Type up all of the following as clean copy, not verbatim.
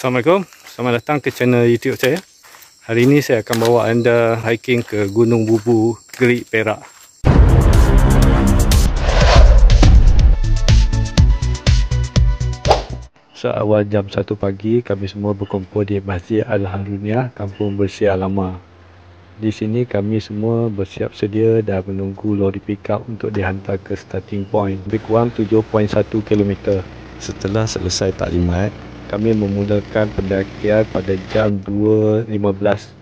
Assalamualaikum, selamat datang ke channel YouTube saya. Hari ini saya akan bawa anda hiking ke Gunung Bubu, Gerik, Perak. Seawal jam 1 pagi, kami semua berkumpul di Masjid Al-Haruniah, Kampung Bersiar Lama. Di sini kami semua bersiap sedia dan menunggu lori pickup untuk dihantar ke starting point, lebih kurang 7.1 km. Setelah selesai taklimat, kami memulakan pendakian pada jam 2.15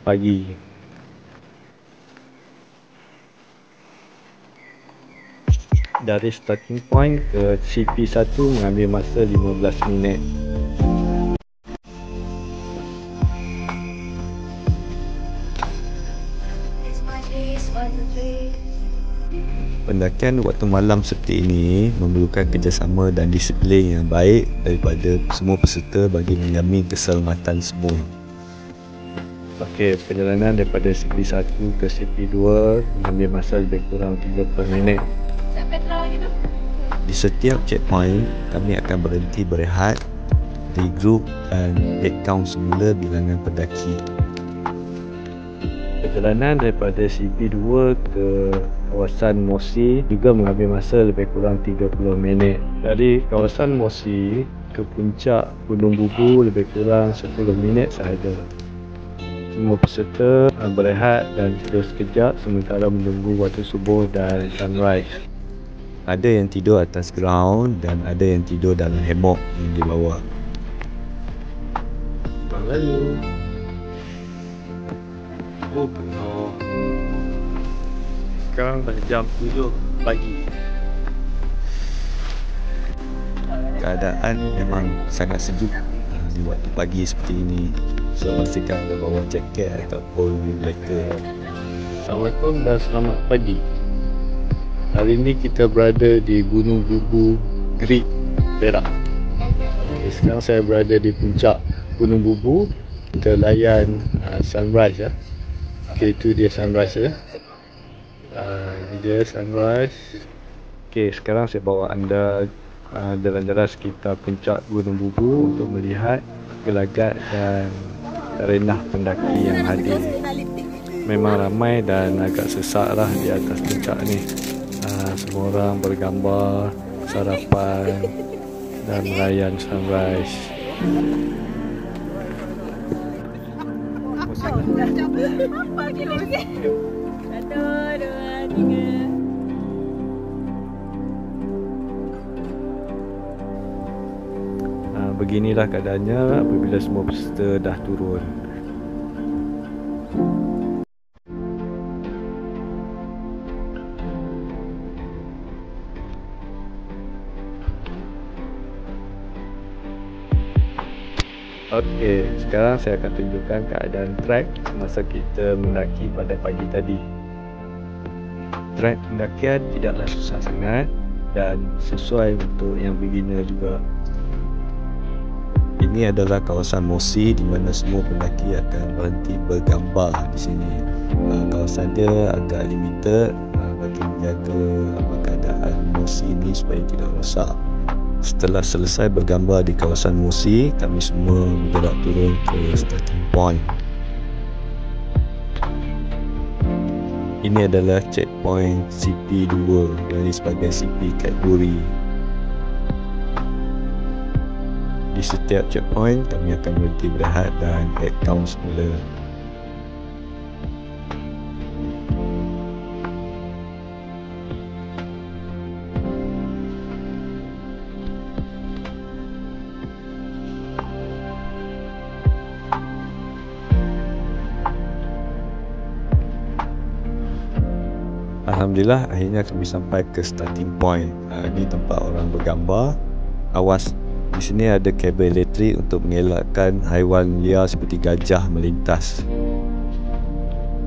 pagi. Dari starting point ke CP1 mengambil masa 15 minit. Pendakian waktu malam seperti ini memerlukan kerjasama dan disiplin yang baik daripada semua peserta bagi menjamin keselamatan semua. Okey, perjalanan daripada CP1 ke CP2 mengambil masa lebih kurang 30 minit. Di setiap checkpoint, kami akan berhenti berehat, regroup dan head count semula bilangan pendaki. Perjalanan daripada CP2 ke kawasan Mosi juga mengambil masa lebih kurang 30 minit. Dari kawasan Mosi ke puncak Gunung Bubu lebih kurang 10 minit sahaja. Semua peserta berehat dan tidur sekejap sementara menunggu waktu subuh dan sunrise. Ada yang tidur atas ground dan ada yang tidur dalam hammock yang dibawa. Lalu penuh. Sekarang dah jam 7 pagi. Keadaan memang sangat sejuk di waktu pagi seperti ini. So pastikan anda bawa jaket ataupun reflector. Assalamualaikum dan selamat pagi. Hari ini kita berada di Gunung Bubu, Gerik, Perak. Okay, sekarang saya berada di puncak Gunung Bubu. Kita layan sunrise ya. Okay, itu dia sunrise ya. Ini dia sunrise. Okay, sekarang saya bawa anda jalan-jalan sekitar puncak Gunung Bubu untuk melihat gelagat dan renah pendaki yang hadir. Memang ramai dan agak sesak lah di atas puncak ni. Semua orang bergambar, sarapan dan merayakan sunrise. Beginilah keadaannya apabila semua peserta dah turun. Okey, sekarang saya akan tunjukkan keadaan trek semasa kita mendaki pada pagi tadi. Trek pendakian tidaklah susah sangat dan sesuai untuk yang beginner juga. Ini adalah kawasan Mosi di mana semua pendaki akan berhenti bergambar di sini. Kawasan dia agak limited bagi menjaga keadaan Mosi ini supaya tidak rosak. Setelah selesai bergambar di kawasan Mosi, kami semua bergerak turun ke starting point. Ini adalah checkpoint CP2 yang sebagai CP kategori. Di setiap checkpoint, kami akan berhenti berehat dan head count semula. Alhamdulillah, akhirnya kami sampai ke starting point. Ini tempat orang bergambar. Awas, di sini ada kabel elektrik untuk mengelakkan haiwan liar seperti gajah melintas.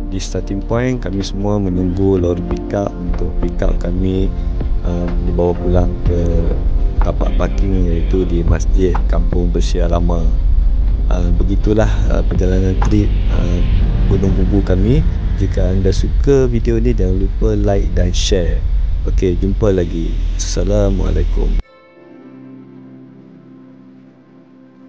Di starting point, kami semua menunggu lori pickup untuk pickup kami dibawa pulang ke tapak parking iaitu di Masjid Kampung Bersiar Lama. Begitulah perjalanan trip Gunung Bubu kami. Jika anda suka video ni, jangan lupa like dan share. Okey, jumpa lagi. Assalamualaikum.